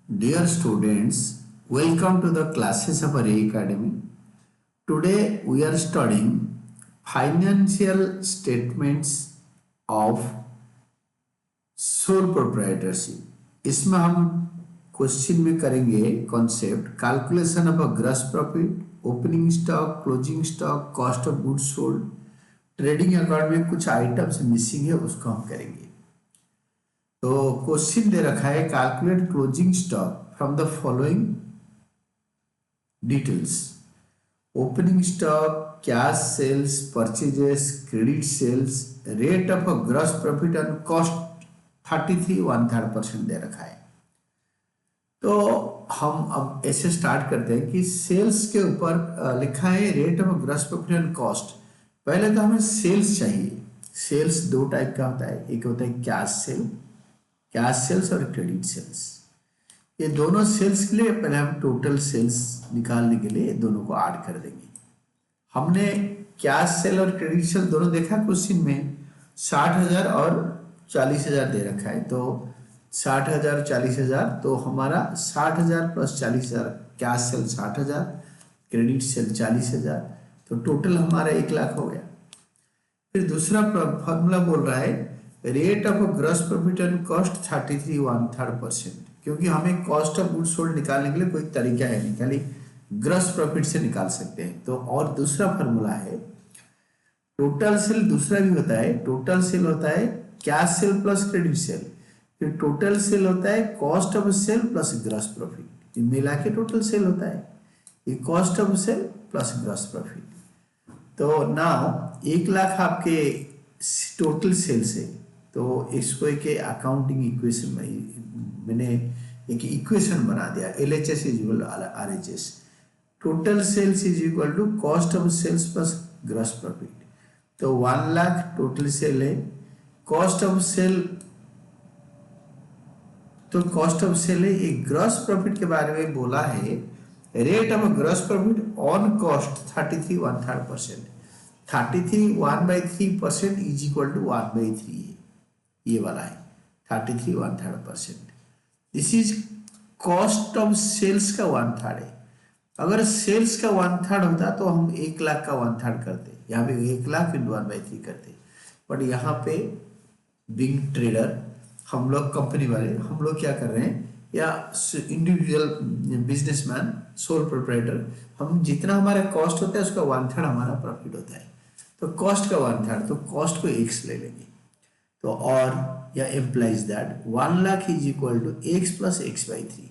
Dear students, welcome to the classes of Array Academy. Today we are studying financial statements of sole proprietorship. इसमें हम question में करेंगे concept calculation of a gross profit, opening stock, closing stock, cost of goods sold, trading account में कुछ items missing है उसको हम करेंगे। तो क्वेश्चन दे रखा है calculate closing stock from the following details: opening stock, cash sales, purchases, credit sales, rate of gross profit and cost 33 1/3% दे रखा है। तो हम अब ऐसे स्टार्ट करते हैं कि सेल्स के ऊपर लिखा है rate of gross profit and cost. पहले तो हमें सेल्स चाहिए। सेल्स दो टाइप का होता है, एक होता है कैश सेल्स और क्रेडिट सेल्स। ये दोनों सेल्स के लिए पहले हम टोटल सेल्स निकालने के लिए दोनों को ऐड कर देंगे। हमने कैश सेल और क्रेडिट सेल दोनों देखा क्वेश्चन में, 60,000 और 40,000 दे रखा है। तो 60,000 40,000, तो हमारा 60,000 plus 40,000, cash cell 60,000, credit sale 40,000, तो टोटल हमारा 1,00,000 हो गया। फिर दूसरा फॉर्मूला बोल रहा है rate of gross profit and cost 33 1/3%, क्योंकि हमें कॉस्ट ऑफ गुड्स सोल्ड निकालने के लिए कोई तरीका है नहीं, खाली ग्रॉस प्रॉफिट से निकाल सकते हैं। तो और दूसरा फॉर्मूला है टोटल सेल। दूसरा भी होता है टोटल सेल, होता है cash sale plus credit sale. फिर टोटल सेल होता है cost of sale plus gross profit, मिला के टोटल सेल होता है। ये cost of sale plus gross profit. तो नाउ 1,00,000 आपके टोटल सेल्स है, तो इसको एक अकाउंटिंग इक्वेशन में मैंने एक इक्वेशन बना दिया, LHS is equal RHS। Total sales is equal to cost of sales plus gross profit. तो 1,00,000 टोटल सेल है, कॉस्ट ऑफ सेल, तो कॉस्ट ऑफ सेल है। एक ग्रॉस प्रॉफिट के बारे में बोला है rate of gross profit on cost 33 1/3%। 33 1/3% is equal to 1/3, ये वाला है 33 1/3%। This is cost of sales का 1/3 है। अगर सेल्स का 1/3 होता तो हम 1,00,000 का 1/3 करते, यहाँ पे 1,00,000 इंटू 1/3 करते। बट यहाँ पे बिग ट्रेडर, हम लोग कंपनी वाले, हम लोग क्या कर रहे हैं, या इंडिविजुअल बिजनेसमैन सोल प्रोप्राइटर, हम जितना हमारा कॉस्ट होता है उसका 1/3 हमारा प्रॉफिट होता है। तो कॉस्ट का 1/3, तो कॉस्ट को x ले लेंगे। तो और या implies that 1,00,000 is equal to x plus x/3।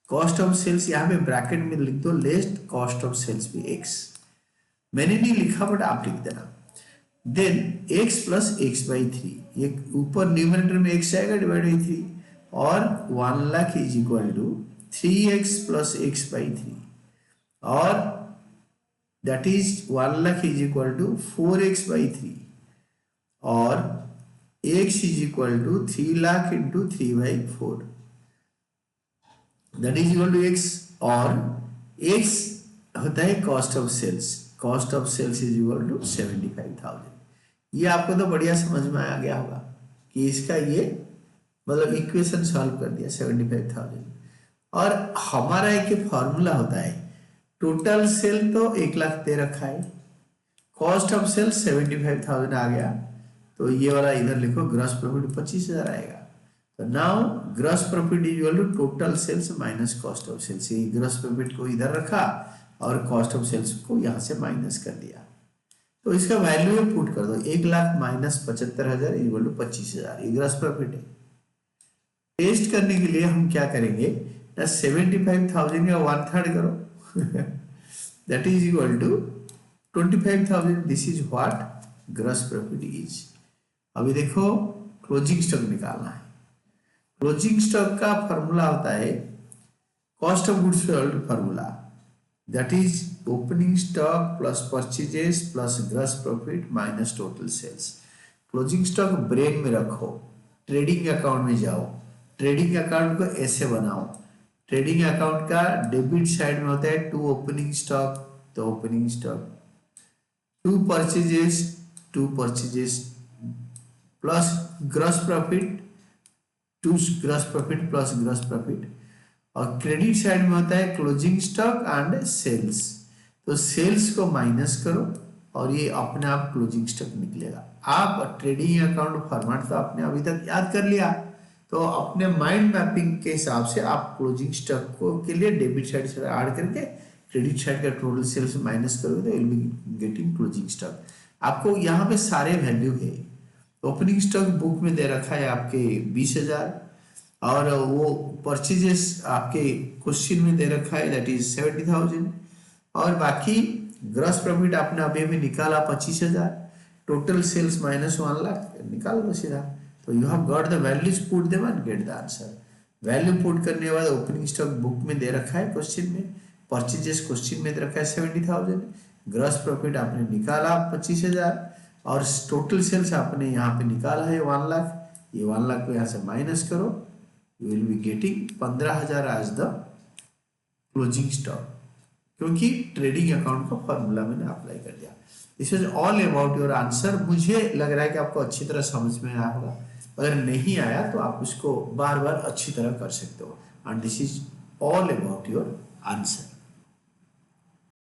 Cost of sales यहाँ पे ब्रैकेट में लिख दो, लेस्ट कॉस्ट ऑफ सेल्स भी x। मैंने नहीं लिखा बट आप लिख देना। देन x प्लस x/3, ये ऊपर न्यूमरेटर में x आएगा डिवाइड बाई 3, और 1,00,000 is equal to 3x plus x/3, और that is 1,00,000 is equal to 4x/3, और x is equal to 3,00,000 into 3/4, that is equal to x। और x होता है cost of sales. Cost of sales is equal to 75,000। ये आपको तो बढ़िया समझ में आ गया होगा कि इसका ये मतलब इक्वेशन सॉल्व कर दिया 75,000। और हमारा एक फॉर्मूला होता है टोटल सेल, तो 1,00,000 दे रखा है, कॉस्ट ऑफ सेल 75,000 आ गया, तो ये वाला इधर लिखो, ग्रॉस प्रॉफिट 25,000 आएगा। तो now gross profit is equal to total sales minus cost of sales. ये ग्रॉस प्रॉफिट को इधर रखा और कॉस्ट ऑफ सेल्स को यहाँ से माइनस कर दिया। तो इसका वैल्यू पुट कर दो, 1,00,000 माइनस 75,000 इज इक्वल टू 25,000, ये ग्रॉस प्रॉफिट है। टेस्ट करने के लिए हम क्या करेंगे ना, 75,000 का 1/3 करो that is equal to 25,000। This is what gross profit is. अभी देखो क्लोजिंग स्टॉक निकालना है। क्लोजिंग स्टॉक का फॉर्मूला होता है cost of goods sold formula, that is opening stock plus purchases plus gross profit minus total sales. Closing stock brain में रखो, trading account में जाओ, ट्रेडिंग अकाउंट को ऐसे बनाओ। ट्रेडिंग अकाउंट का डेबिट साइड में होता है 2 ओपनिंग स्टॉक, तो opening stock, 2 purchases plus gross profit, 2 gross profit plus gross profit, और क्रेडिट साइड में होता है क्लोजिंग स्टॉक एंड सेल्स। तो सेल्स को माइनस करो और ये अपने आप क्लोजिंग स्टॉक निकलेगा। आप ट्रेडिंग अकाउंट फॉर्मेट तो आपने अभी तक याद कर लिया, तो अपने माइंड मैपिंग के हिसाब से आप क्लोजिंग स्टॉक को के लिए डेबिट साइड से ऐड करके क्रेडिट साइड का टोटल सेल्स माइनस करोगे तो will be getting closing stock. आपको यहाँ पे सारे वैल्यू है। ओपनिंग स्टॉक बुक में दे रखा है आपके 20,000 और वो परचेजेस आपके क्वेश्चन में दे रखा है दैट इज 70,000 और बाकी ग्रॉस प्रॉफिट आपने अभी भी निकाला 25,000, टोटल सेल्स माइनस 1,00,000 निकाल दो सीधा। तो you have got the values, put them and get the answer. Value put करने के बाद ओपनिंग स्टॉक बुक में दे रखा है क्वेश्चन में, परचेजेस क्वेश्चन में दे रखा है 70,000, ग्रॉस प्रॉफिट आपने निकाला 25,000 और टोटल सेल्स आपने यहाँ पे निकाला है 1,00,000। ये 1,00,000 को यहाँ से माइनस करो, you will be getting 15,000 as the closing stock, क्योंकि ट्रेडिंग अकाउंट का फॉर्मूला मैंने अप्लाई कर दिया। This is all about your answer. मुझे लग रहा है कि आपको अच्छी तरह समझ में आया होगा। अगर नहीं आया तो आप उसको बार बार अच्छी तरह कर सकते हो। And this is all about your answer.